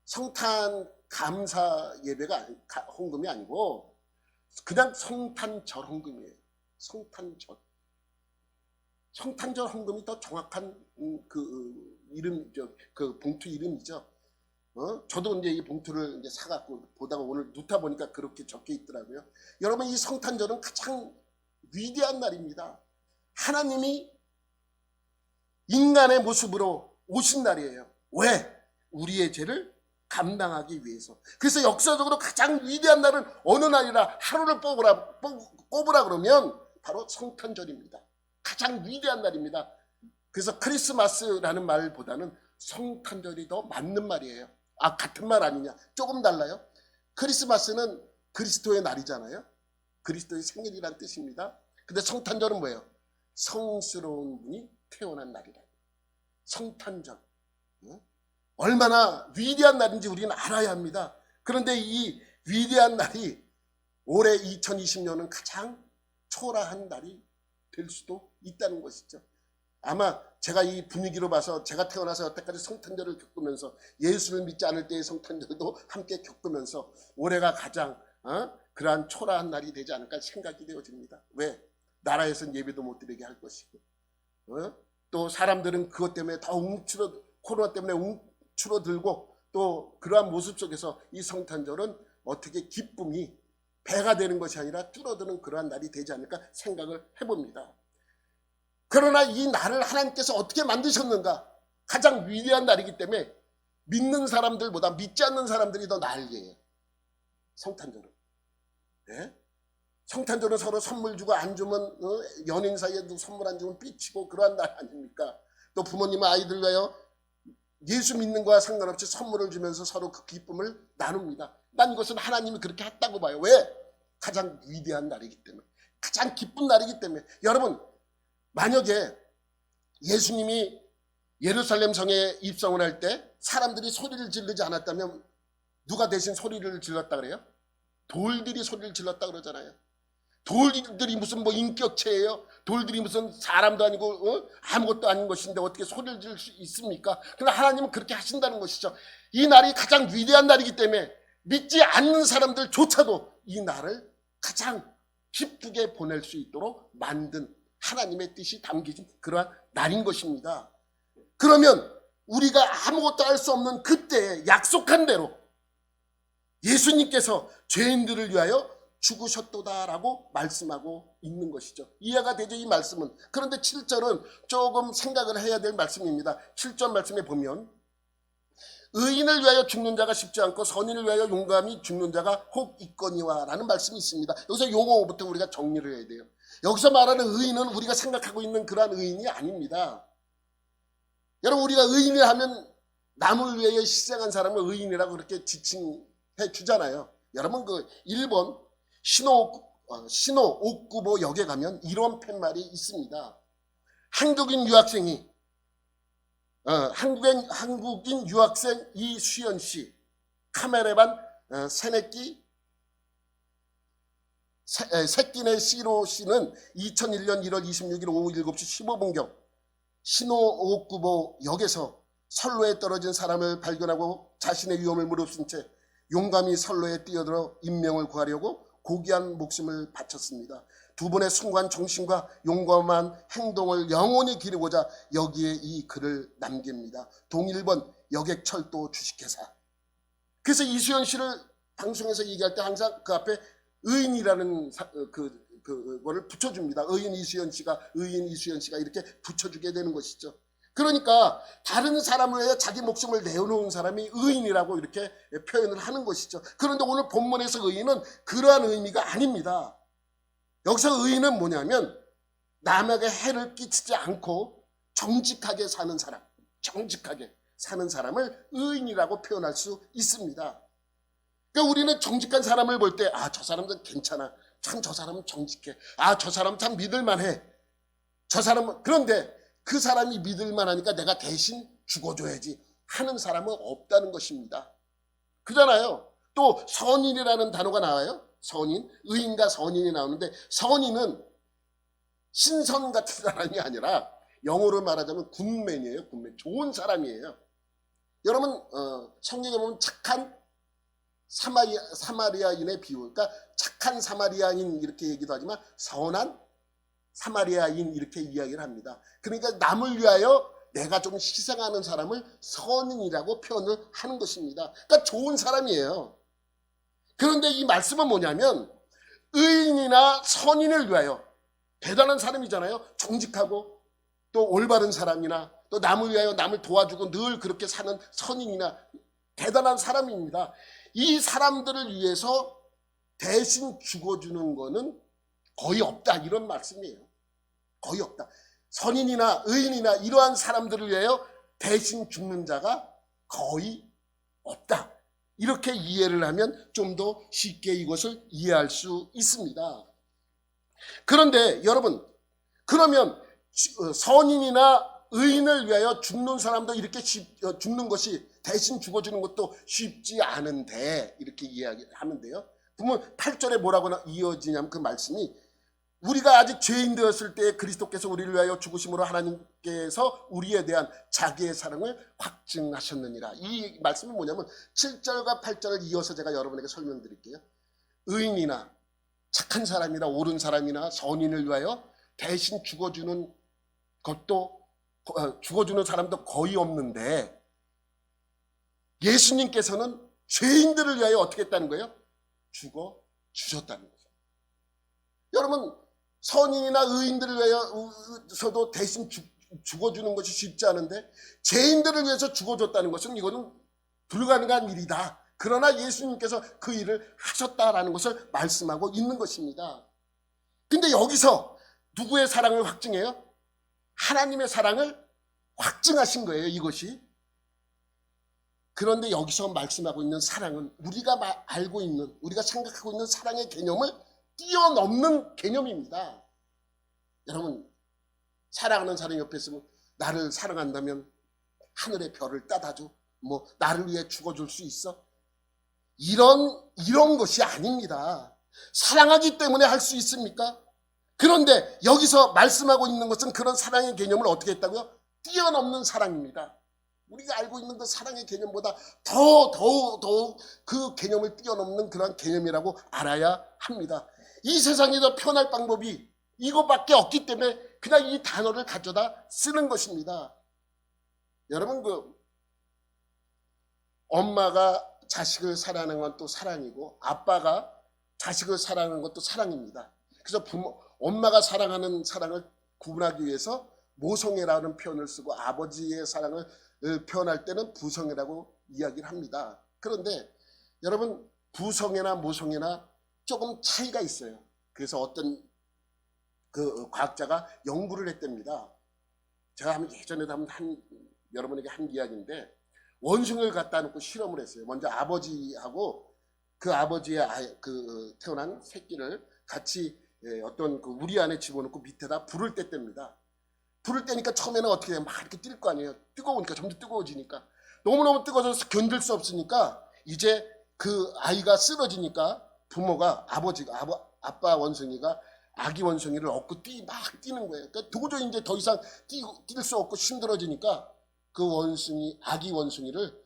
성탄 감사 예배가 헌금이 아니고 그냥 성탄절 헌금이에요. 성탄절 헌금이 더 정확한 그 봉투 이름이죠. 저도 이제 이 봉투를 이제 사갖고 보다가 오늘 누타 보니까 그렇게 적혀 있더라고요. 여러분, 이 성탄절은 가장 위대한 날입니다. 하나님이 인간의 모습으로 오신 날이에요. 왜? 우리의 죄를 감당하기 위해서. 그래서 역사적으로 가장 위대한 날은 어느 날이라 하루를 꼽으라 그러면 바로 성탄절입니다. 가장 위대한 날입니다. 그래서 크리스마스라는 말보다는 성탄절이 더 맞는 말이에요. 같은 말 아니냐? 조금 달라요. 크리스마스는 그리스도의 날이잖아요. 그리스도의 생일이란 뜻입니다. 근데 성탄절은 뭐예요? 성스러운 분이 태어난 날이다. 성탄절. 얼마나 위대한 날인지 우리는 알아야 합니다. 그런데 이 위대한 날이 올해 2020년은 가장 초라한 날이 될 수도 있다는 것이죠. 아마 제가 이 분위기로 봐서 제가 태어나서 여태까지 성탄절을 겪으면서 예수를 믿지 않을 때의 성탄절도 함께 겪으면서 올해가 가장 그러한 초라한 날이 되지 않을까 생각이 되어집니다. 왜? 나라에서는 예배도 못 드리게 할 것이고, 또 사람들은 그것 때문에 더 코로나 때문에 움츠러들고, 또 그러한 모습 속에서 이 성탄절은 어떻게 기쁨이 배가 되는 것이 아니라 줄어드는 그러한 날이 되지 않을까 생각을 해봅니다. 그러나 이 날을 하나님께서 어떻게 만드셨는가? 가장 위대한 날이기 때문에 믿는 사람들보다 믿지 않는 사람들이 더 난리예요. 성탄절은. 네? 성탄절은 서로 선물 주고 안 주면 연인 사이에도 선물 안 주면 삐치고 그러한 날 아닙니까? 또 부모님은 아이들 위하여 예수 믿는 거와 상관없이 선물을 주면서 서로 그 기쁨을 나눕니다. 난 이것은 하나님이 그렇게 했다고 봐요. 왜? 가장 위대한 날이기 때문에, 가장 기쁜 날이기 때문에. 여러분, 만약에 예수님이 예루살렘 성에 입성을 할 때 사람들이 소리를 지르지 않았다면 누가 대신 소리를 질렀다 그래요? 돌들이 소리를 질렀다 그러잖아요. 돌들이 무슨 뭐 인격체예요? 돌들이 무슨 사람도 아니고 아무것도 아닌 것인데 어떻게 소리를 지를 수 있습니까? 그러나 하나님은 그렇게 하신다는 것이죠. 이 날이 가장 위대한 날이기 때문에 믿지 않는 사람들조차도 이 날을 가장 기쁘게 보낼 수 있도록 만든 하나님의 뜻이 담겨진 그러한 날인 것입니다. 그러면 우리가 아무것도 할 수 없는 그때에 약속한 대로 예수님께서 죄인들을 위하여 죽으셨도다라고 말씀하고 있는 것이죠. 이해가 되죠, 이 말씀은. 그런데 7절은 조금 생각을 해야 될 말씀입니다. 7절 말씀에 보면 의인을 위하여 죽는 자가 쉽지 않고 선인을 위하여 용감히 죽는 자가 혹 있거니와 라는 말씀이 있습니다. 여기서 용어부터 우리가 정리를 해야 돼요. 여기서 말하는 의인은 우리가 생각하고 있는 그러한 의인이 아닙니다. 여러분, 우리가 의인을 하면 남을 위하여 희생한 사람을 의인이라고 그렇게 지칭해 주잖아요. 여러분, 그 일본 시노 오쿠보 역에 가면 이런 팻말이 있습니다. 한국인 유학생이 한국인 유학생 이수연 씨, 카메라만 새끼네 시로 씨는 2001년 1월 26일 오후 7시 15분경 시노 오쿠보 역에서 선로에 떨어진 사람을 발견하고 자신의 위험을 무릅쓴 채 용감히 선로에 뛰어들어 인명을 구하려고 고귀한 목숨을 바쳤습니다. 두 번의 숭고한 정신과 용감한 행동을 영원히 기르고자 여기에 이 글을 남깁니다. 동일본 여객철도 주식회사. 그래서 이수연 씨를 방송에서 얘기할 때 항상 그 앞에 의인이라는 그거를 붙여줍니다. 의인 이수연 씨가 이렇게 붙여주게 되는 것이죠. 그러니까 다른 사람을 위해 자기 목숨을 내어놓은 사람이 의인이라고 이렇게 표현을 하는 것이죠. 그런데 오늘 본문에서 의인은 그러한 의미가 아닙니다. 여기서 의인은 뭐냐면 남에게 해를 끼치지 않고 정직하게 사는 사람을 의인이라고 표현할 수 있습니다. 그러니까 우리는 정직한 사람을 볼 때 저 사람은 괜찮아, 참 저 사람은 정직해, 저 사람 참 믿을만해, 저 사람은. 그런데 그 사람이 믿을만하니까 내가 대신 죽어줘야지 하는 사람은 없다는 것입니다. 그잖아요. 또 선인이라는 단어가 나와요. 선인, 의인과 선인이 나오는데 선인은 신선 같은 사람이 아니라 영어로 말하자면 굿맨이에요. 굿맨, 좋은 사람이에요. 여러분, 성경에 보면 착한 사마리아인의 비유, 그러니까 착한 사마리아인 이렇게 얘기도 하지만 선한 사마리아인 이렇게 이야기를 합니다. 그러니까 남을 위하여 내가 좀 희생하는 사람을 선인이라고 표현을 하는 것입니다. 그러니까 좋은 사람이에요. 그런데 이 말씀은 뭐냐면 의인이나 선인을 위하여, 대단한 사람이잖아요. 정직하고 또 올바른 사람이나 또 남을 위하여 남을 도와주고 늘 그렇게 사는 선인이나 대단한 사람입니다. 이 사람들을 위해서 대신 죽어주는 거는 거의 없다, 이런 말씀이에요. 거의 없다. 선인이나 의인이나 이러한 사람들을 위하여 대신 죽는 자가 거의 없다. 이렇게 이해를 하면 좀 더 쉽게 이것을 이해할 수 있습니다. 그런데 여러분, 그러면 선인이나 의인을 위하여 죽는 사람도 이렇게 죽는 것이, 대신 죽어주는 것도 쉽지 않은데 이렇게 이야기하면 돼요. 그러면 8절에 뭐라고 이어지냐면 그 말씀이 우리가 아직 죄인 되었을 때 그리스도께서 우리를 위하여 죽으심으로 하나님께서 우리에 대한 자기의 사랑을 확증하셨느니라. 이 말씀은 뭐냐면 7절과 8절을 이어서 제가 여러분에게 설명드릴게요. 의인이나 착한 사람이나 옳은 사람이나 선인을 위하여 대신 죽어주는 사람도 거의 없는데 예수님께서는 죄인들을 위하여 어떻게 했다는 거예요? 죽어주셨다는 거죠. 여러분, 선인이나 의인들을 위해서도 대신 죽어주는 것이 쉽지 않은데 죄인들을 위해서 죽어줬다는 것은 이거는 불가능한 일이다. 그러나 예수님께서 그 일을 하셨다라는 것을 말씀하고 있는 것입니다. 근데 여기서 누구의 사랑을 확증해요? 하나님의 사랑을 확증하신 거예요, 이것이. 그런데 여기서 말씀하고 있는 사랑은 우리가 알고 있는, 우리가 생각하고 있는 사랑의 개념을 뛰어넘는 개념입니다. 여러분, 사랑하는 사람 옆에 있으면 나를 사랑한다면 하늘의 별을 따다 줘? 뭐 나를 위해 죽어줄 수 있어? 이런 것이 아닙니다. 사랑하기 때문에 할 수 있습니까? 그런데 여기서 말씀하고 있는 것은 그런 사랑의 개념을 어떻게 했다고요? 뛰어넘는 사랑입니다. 우리가 알고 있는 그 사랑의 개념보다 더욱 그 개념을 뛰어넘는 그런 개념이라고 알아야 합니다. 이 세상에서 표현할 방법이 이것밖에 없기 때문에 그냥 이 단어를 가져다 쓰는 것입니다. 여러분, 그 엄마가 자식을 사랑하는 건 또 사랑이고 아빠가 자식을 사랑하는 것도 사랑입니다. 그래서 엄마가 사랑하는 사랑을 구분하기 위해서 모성애라는 표현을 쓰고 아버지의 사랑을 표현할 때는 부성애라고 이야기를 합니다. 그런데 여러분, 부성애나 모성애나 조금 차이가 있어요. 그래서 어떤 그 과학자가 연구를 했답니다. 제가 예전에도 여러분에게 한 이야기인데, 원숭이를 갖다 놓고 실험을 했어요. 먼저 아버지하고 그 아버지의 태어난 새끼를 같이 어떤 그 우리 안에 집어넣고 밑에다 불을 뗐답니다. 불을 떼니까 처음에는 어떻게 해요? 막 이렇게 뛸 거 아니에요. 뜨거우니까, 점점 뜨거워지니까. 너무너무 뜨거워져서 견딜 수 없으니까 이제 그 아이가 쓰러지니까 부모가, 아빠 원숭이가 아기 원숭이를 업고 막 뛰는 거예요. 그러니까 도저히 이제 더 이상 뛸 수 없고 힘들어지니까 그 아기 원숭이를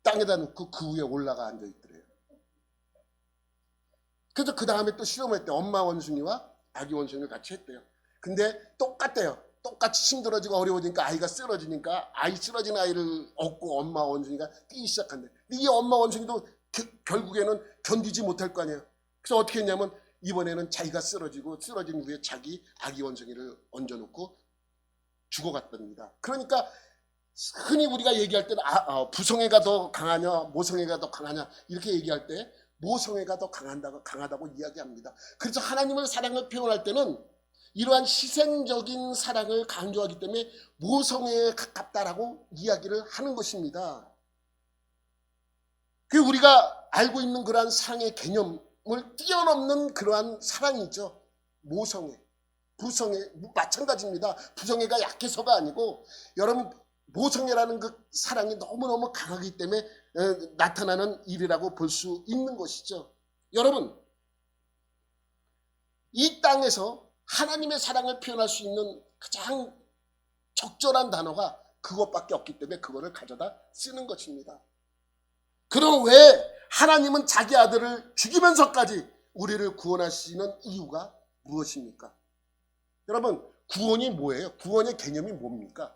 땅에다 놓고 그 위에 올라가 앉아 있더래요. 그래서 그 다음에 또 실험을 했대요. 엄마 원숭이와 아기 원숭이를 같이 했대요. 근데 똑같대요. 똑같이 힘들어지고 어려워지니까 아이가 쓰러지니까 쓰러진 아이를 업고 엄마 원숭이가 뛰기 시작한대. 근데 이 엄마 원숭이도 결국에는 견디지 못할 거 아니에요. 그래서 어떻게 했냐면 이번에는 자기가 쓰러진 후에 자기 아기 원숭이를 얹어놓고 죽어갔답니다. 그러니까 흔히 우리가 얘기할 때는 부성애가 더 강하냐 모성애가 더 강하냐 이렇게 얘기할 때 모성애가 더 강하다고 이야기합니다. 그래서 하나님의 사랑을 표현할 때는 이러한 희생적인 사랑을 강조하기 때문에 모성애에 가깝다라고 이야기를 하는 것입니다. 그 우리가 알고 있는 그러한 사랑의 개념을 뛰어넘는 그러한 사랑이죠. 모성애, 부성애 마찬가지입니다. 부성애가 약해서가 아니고 여러분, 모성애라는 그 사랑이 너무너무 강하기 때문에 나타나는 일이라고 볼 수 있는 것이죠. 여러분, 이 땅에서 하나님의 사랑을 표현할 수 있는 가장 적절한 단어가 그것밖에 없기 때문에 그거를 가져다 쓰는 것입니다. 그럼 왜 하나님은 자기 아들을 죽이면서까지 우리를 구원하시는 이유가 무엇입니까? 여러분, 구원이 뭐예요? 구원의 개념이 뭡니까?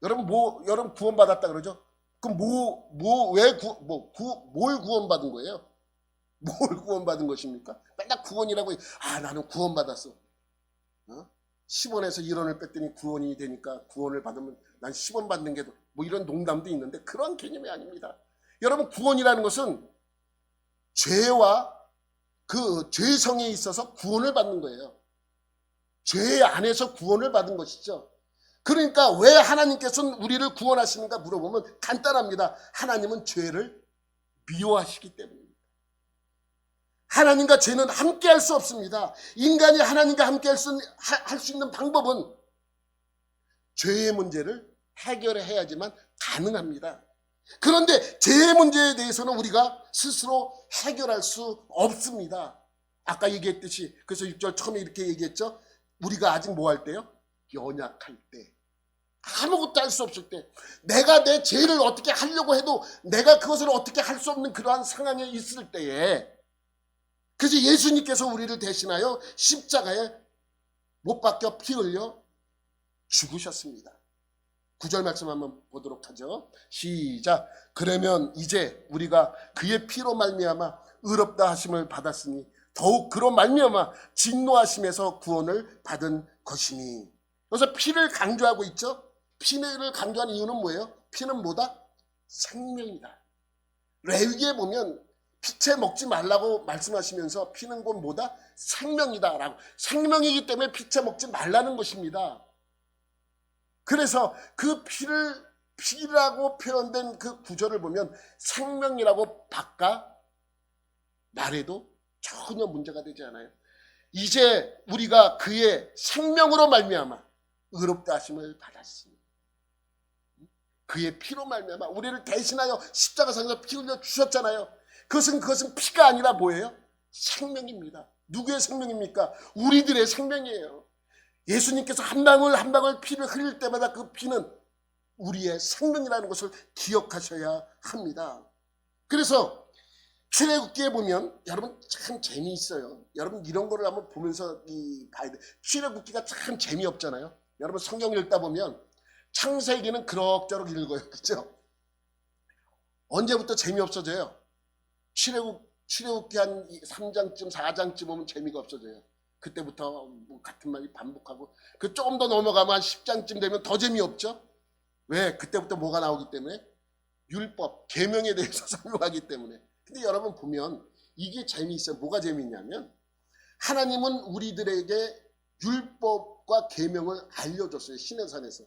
여러분 구원받았다 그러죠? 그럼 뭘 구원받은 거예요? 뭘 구원받은 것입니까? 맨날 구원이라고 나는 구원받았어. 10원에서 1원을 뺐더니 구원이 되니까 구원을 받으면 난 10원 받는 게 뭐 이런 농담도 있는데 그런 개념이 아닙니다. 여러분, 구원이라는 것은 죄와 그 죄성에 있어서 구원을 받는 거예요. 죄 안에서 구원을 받은 것이죠. 그러니까 왜 하나님께서는 우리를 구원하시는가 물어보면 간단합니다. 하나님은 죄를 미워하시기 때문입니다. 하나님과 죄는 함께 할 수 없습니다. 인간이 하나님과 함께 할 수 있는 방법은 죄의 문제를 해결해야지만 가능합니다. 그런데 죄의 문제에 대해서는 우리가 스스로 해결할 수 없습니다. 아까 얘기했듯이, 그래서 6절 처음에 이렇게 얘기했죠. 우리가 아직 뭐 할 때요? 연약할 때, 아무것도 할 수 없을 때, 내가 내 죄를 어떻게 하려고 해도 내가 그것을 어떻게 할 수 없는 그러한 상황에 있을 때에, 그래서 예수님께서 우리를 대신하여 십자가에 못 박혀 피 흘려 죽으셨습니다. 9절 말씀 한번 보도록 하죠. 시작. 그러면 이제 우리가 그의 피로 말미암아 의롭다 하심을 받았으니 더욱 그로 말미암아 진노하심에서 구원을 받은 것이니. 그래서 피를 강조하고 있죠. 피를 강조하는 이유는 뭐예요? 피는 뭐다? 생명이다. 레위기에 보면 피채 먹지 말라고 말씀하시면서 피는 곧 뭐다? 생명이다 라고. 생명이기 때문에 피채 먹지 말라는 것입니다. 그래서 그 피를 피라고 표현된 그 구절을 보면 생명이라고 바꿔 말해도 전혀 문제가 되지 않아요. 이제 우리가 그의 생명으로 말미암아 의롭다 하심을 받았으니, 그의 피로 말미암아 우리를 대신하여 십자가상에서 피 흘려 주셨잖아요. 그것은 피가 아니라 뭐예요? 생명입니다. 누구의 생명입니까? 우리들의 생명이에요. 예수님께서 한 방울 한 방울 피를 흘릴 때마다 그 피는 우리의 생명이라는 것을 기억하셔야 합니다. 그래서 출애굽기에 보면 여러분 참 재미있어요. 여러분 이런 거를 한번 보면서 봐야 돼. 출애굽기가 참 재미없잖아요. 여러분 성경 읽다 보면 창세기는 그럭저럭 읽어요. 그렇죠? 언제부터 재미없어져요? 출애굽기 한 3장쯤 4장쯤 오면 재미가 없어져요. 그때부터 뭐 같은 말이 반복하고, 그 조금 더 넘어가면 한 10장쯤 되면 더 재미없죠? 왜? 그때부터 뭐가 나오기 때문에? 율법, 계명에 대해서 설명하기 때문에. 근데 여러분 보면 이게 재미있어요. 뭐가 재미있냐면 하나님은 우리들에게 율법과 계명을 알려줬어요. 시내산에서.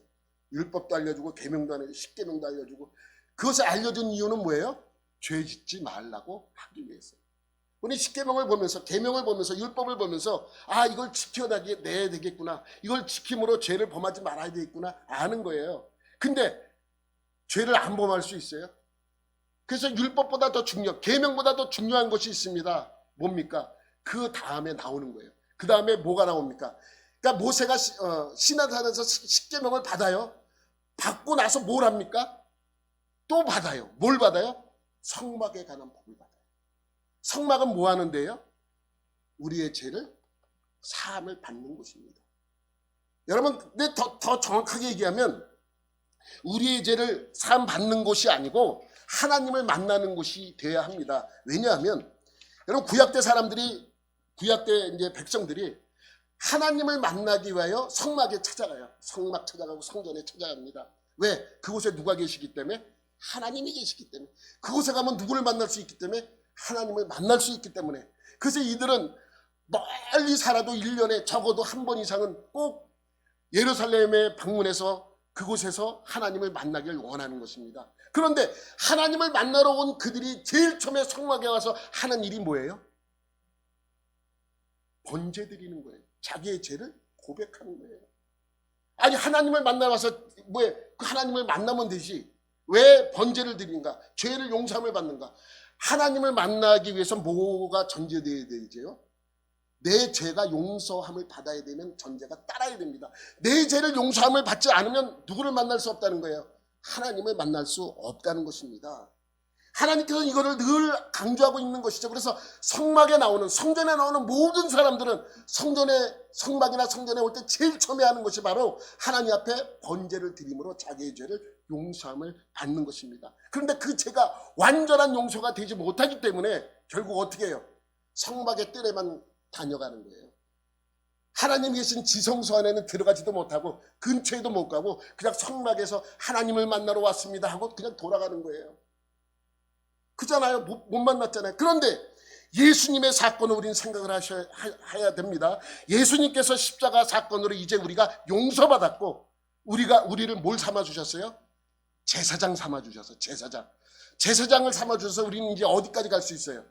율법도 알려주고 계명도 알려주고 십계명도 알려주고. 그것을 알려준 이유는 뭐예요? 죄 짓지 말라고 하기 위해서. 우리 십계명을 보면서, 계명을 보면서, 율법을 보면서 이걸 지켜내야 되겠구나, 이걸 지킴으로 죄를 범하지 말아야 되겠구나 아는 거예요. 근데 죄를 안 범할 수 있어요? 그래서 율법보다 더 계명보다 더 중요한 것이 있습니다. 뭡니까? 그 다음에 나오는 거예요. 그 다음에 뭐가 나옵니까? 그러니까 모세가 시내산에서 십계명을 받아요. 받고 나서 뭘 합니까? 또 받아요. 뭘 받아요? 성막에 관한 법을 받아요. 성막은 뭐 하는데요? 우리의 죄를 사함을 받는 곳입니다. 여러분, 근데 더 정확하게 얘기하면 우리의 죄를 사함 받는 곳이 아니고 하나님을 만나는 곳이 되어야 합니다. 왜냐하면 여러분 구약대 이제 백성들이 하나님을 만나기 위하여 성막에 찾아가요. 성막 찾아가고 성전에 찾아갑니다. 왜? 그곳에 누가 계시기 때문에? 하나님이 계시기 때문에. 그곳에 가면 누구를 만날 수 있기 때문에? 하나님을 만날 수 있기 때문에. 그래서 이들은 멀리 살아도 1년에 적어도 한 번 이상은 꼭 예루살렘에 방문해서 그곳에서 하나님을 만나길 원하는 것입니다. 그런데 하나님을 만나러 온 그들이 제일 처음에 성막에 와서 하는 일이 뭐예요? 번제 드리는 거예요. 자기의 죄를 고백하는 거예요. 아니 하나님을 만나러 와서 그 하나님을 만나면 되지, 왜 번제를 드리는가? 죄를 용서함을 받는가? 하나님을 만나기 위해서 뭐가 전제되어야 되지요? 내 죄가 용서함을 받아야 되면 전제가 따라야 됩니다. 내 죄를 용서함을 받지 않으면 누구를 만날 수 없다는 거예요? 하나님을 만날 수 없다는 것입니다. 하나님께서는 이거를 늘 강조하고 있는 것이죠. 그래서 성막에 나오는, 성전에 나오는 모든 사람들은 성막이나 성전에 올 때 제일 처음에 하는 것이 바로 하나님 앞에 번제를 드림으로 자기의 죄를 용서함을 받는 것입니다. 그런데 그 죄가 완전한 용서가 되지 못하기 때문에 결국 어떻게 해요? 성막의 뜰에만 다녀가는 거예요. 하나님이 계신 지성소 안에는 들어가지도 못하고 근처에도 못 가고 그냥 성막에서 하나님을 만나러 왔습니다 하고 그냥 돌아가는 거예요. 그잖아요. 못 만났잖아요. 그런데 예수님의 사건을 우리는 생각을 해야 됩니다. 예수님께서 십자가 사건으로 이제 우리가 용서받았고, 우리를 뭘 삼아주셨어요? 제사장 삼아주셔서, 제사장을 삼아주셔서 우리는 이제 어디까지 갈 수 있어요?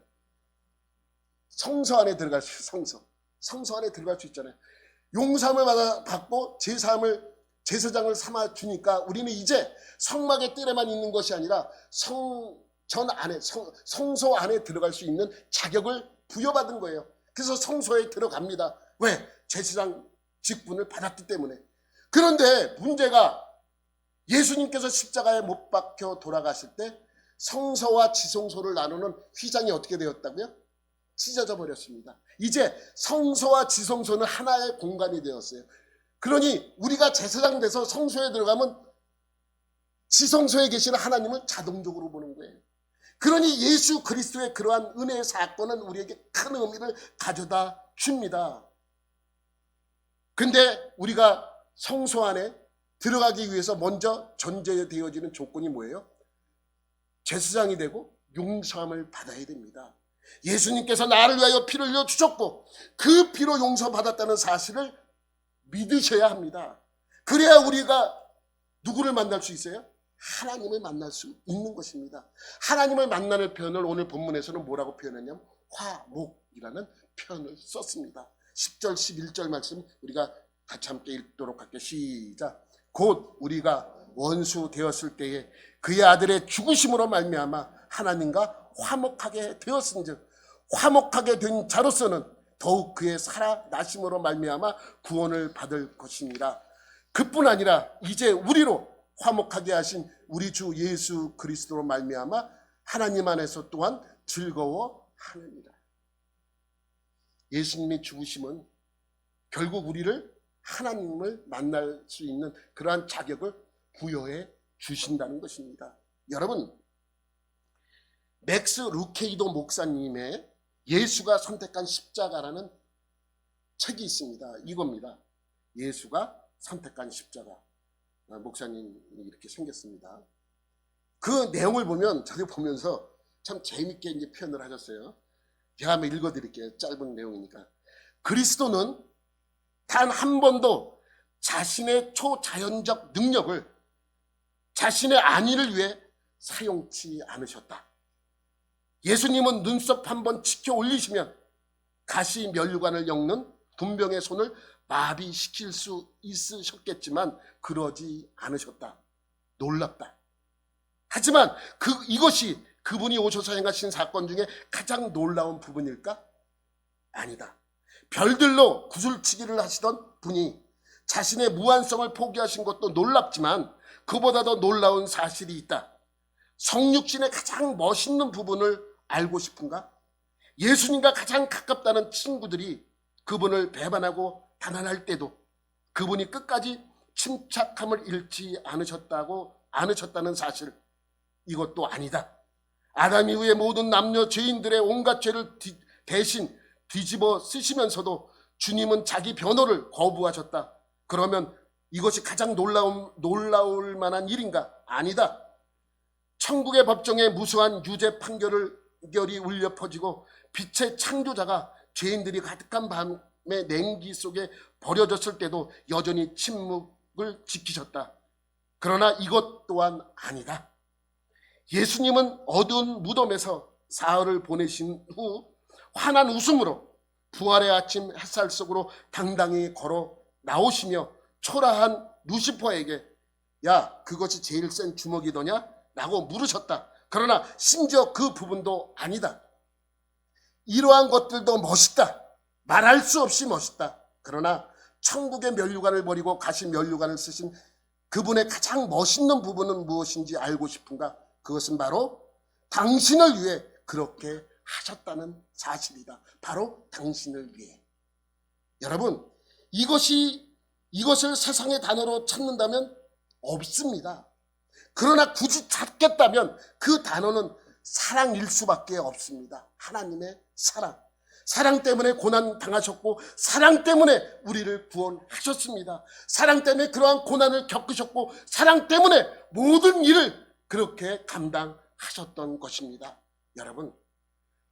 성소 안에 들어갈 수 있어요. 성소 안에 들어갈 수 있잖아요. 용서함을 받고 제사장을 삼아주니까 우리는 이제 성막의 뜰에만 있는 것이 아니라 성소 안에 들어갈 수 있는 자격을 부여받은 거예요. 그래서 성소에 들어갑니다. 왜? 제사장 직분을 받았기 때문에. 그런데 문제가 예수님께서 십자가에 못 박혀 돌아가실 때 성소와 지성소를 나누는 휘장이 어떻게 되었다고요? 찢어져 버렸습니다. 이제 성소와 지성소는 하나의 공간이 되었어요. 그러니 우리가 제사장 돼서 성소에 들어가면 지성소에 계시는 하나님을 자동적으로 보는 거예요. 그러니 예수 그리스도의 그러한 은혜의 사건은 우리에게 큰 의미를 가져다 줍니다. 근데 우리가 성소 안에 들어가기 위해서 먼저 전제되어지는 조건이 뭐예요? 제사장이 되고 용서함을 받아야 됩니다. 예수님께서 나를 위하여 피를 흘려 주셨고 그 피로 용서받았다는 사실을 믿으셔야 합니다. 그래야 우리가 누구를 만날 수 있어요? 하나님을 만날 수 있는 것입니다. 하나님을 만나는 표현을 오늘 본문에서는 뭐라고 표현했냐면 화목이라는 표현을 썼습니다. 10절 11절 말씀 우리가 같이 함께 읽도록 할게요. 시작. 곧 우리가 원수 되었을 때에 그의 아들의 죽으심으로 말미암아 하나님과 화목하게 되었은즉 화목하게 된 자로서는 더욱 그의 살아나심으로 말미암아 구원을 받을 것이니라. 그뿐 아니라 이제 우리로 화목하게 하신 우리 주 예수 그리스도로 말미암아 하나님 안에서 또한 즐거워하느니라. 예수님의 죽으심은 결국 우리를 하나님을 만날 수 있는 그러한 자격을 부여해 주신다는 것입니다. 여러분, 맥스 루케이도 목사님의 예수가 선택한 십자가라는 책이 있습니다. 이겁니다. 예수가 선택한 십자가. 목사님이 이렇게 생겼습니다. 그 내용을 보면 저도 보면서 참 재밌게 이제 표현을 하셨어요. 제가 한번 읽어드릴게요. 짧은 내용이니까. 그리스도는 단 한 번도 자신의 초자연적 능력을 자신의 안위를 위해 사용치 않으셨다. 예수님은 눈썹 한번 치켜 올리시면 가시 면류관을 엮는 군병의 손을 마비시킬 수 있으셨겠지만 그러지 않으셨다. 놀랍다. 하지만 이것이 그분이 오셔서 행하신 사건 중에 가장 놀라운 부분일까? 아니다. 별들로 구슬치기를 하시던 분이 자신의 무한성을 포기하신 것도 놀랍지만 그보다 더 놀라운 사실이 있다. 성육신의 가장 멋있는 부분을 알고 싶은가? 예수님과 가장 가깝다는 친구들이 그분을 배반하고 단안할 때도 그분이 끝까지 침착함을 잃지 않으셨다는 사실, 이것도 아니다. 아담 이후의 모든 남녀 죄인들의 온갖 죄를 대신 뒤집어 쓰시면서도 주님은 자기 변호를 거부하셨다. 그러면 이것이 가장 놀라울 만한 일인가? 아니다. 천국의 법정에 무수한 유죄 판결이 울려 퍼지고 빛의 창조자가 죄인들이 가득한 밤의 냉기 속에 버려졌을 때도 여전히 침묵을 지키셨다. 그러나 이것 또한 아니다. 예수님은 어두운 무덤에서 사흘을 보내신 후 환한 웃음으로 부활의 아침 햇살 속으로 당당히 걸어 나오시며 초라한 루시퍼에게 야, 그것이 제일 센 주먹이더냐? 라고 물으셨다. 그러나 심지어 그 부분도 아니다. 이러한 것들도 멋있다. 말할 수 없이 멋있다. 그러나 천국의 면류관을 버리고 가시 면류관을 쓰신 그분의 가장 멋있는 부분은 무엇인지 알고 싶은가? 그것은 바로 당신을 위해 그렇게 하셨다는 사실이다. 바로 당신을 위해. 여러분, 이것을 세상의 단어로 찾는다면 없습니다. 그러나 굳이 찾겠다면 그 단어는 사랑일 수밖에 없습니다. 하나님의 사랑. 사랑 때문에 고난 당하셨고 사랑 때문에 우리를 구원하셨습니다. 사랑 때문에 그러한 고난을 겪으셨고 사랑 때문에 모든 일을 그렇게 감당하셨던 것입니다. 여러분,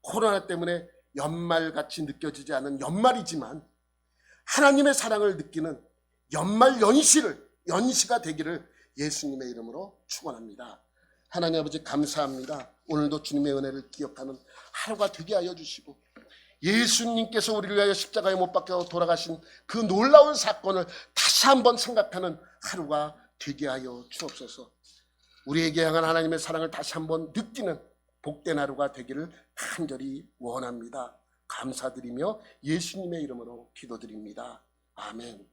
코로나 때문에 연말같이 느껴지지 않은 연말이지만 하나님의 사랑을 느끼는 연말 연시가 되기를 예수님의 이름으로 축원합니다. 하나님 아버지 감사합니다. 오늘도 주님의 은혜를 기억하는 하루가 되게 하여 주시고 예수님께서 우리를 위하여 십자가에 못 박혀 돌아가신 그 놀라운 사건을 다시 한번 생각하는 하루가 되게 하여 주옵소서. 우리에게 향한 하나님의 사랑을 다시 한번 느끼는 복된 하루가 되기를 간절히 원합니다. 감사드리며 예수님의 이름으로 기도드립니다. 아멘.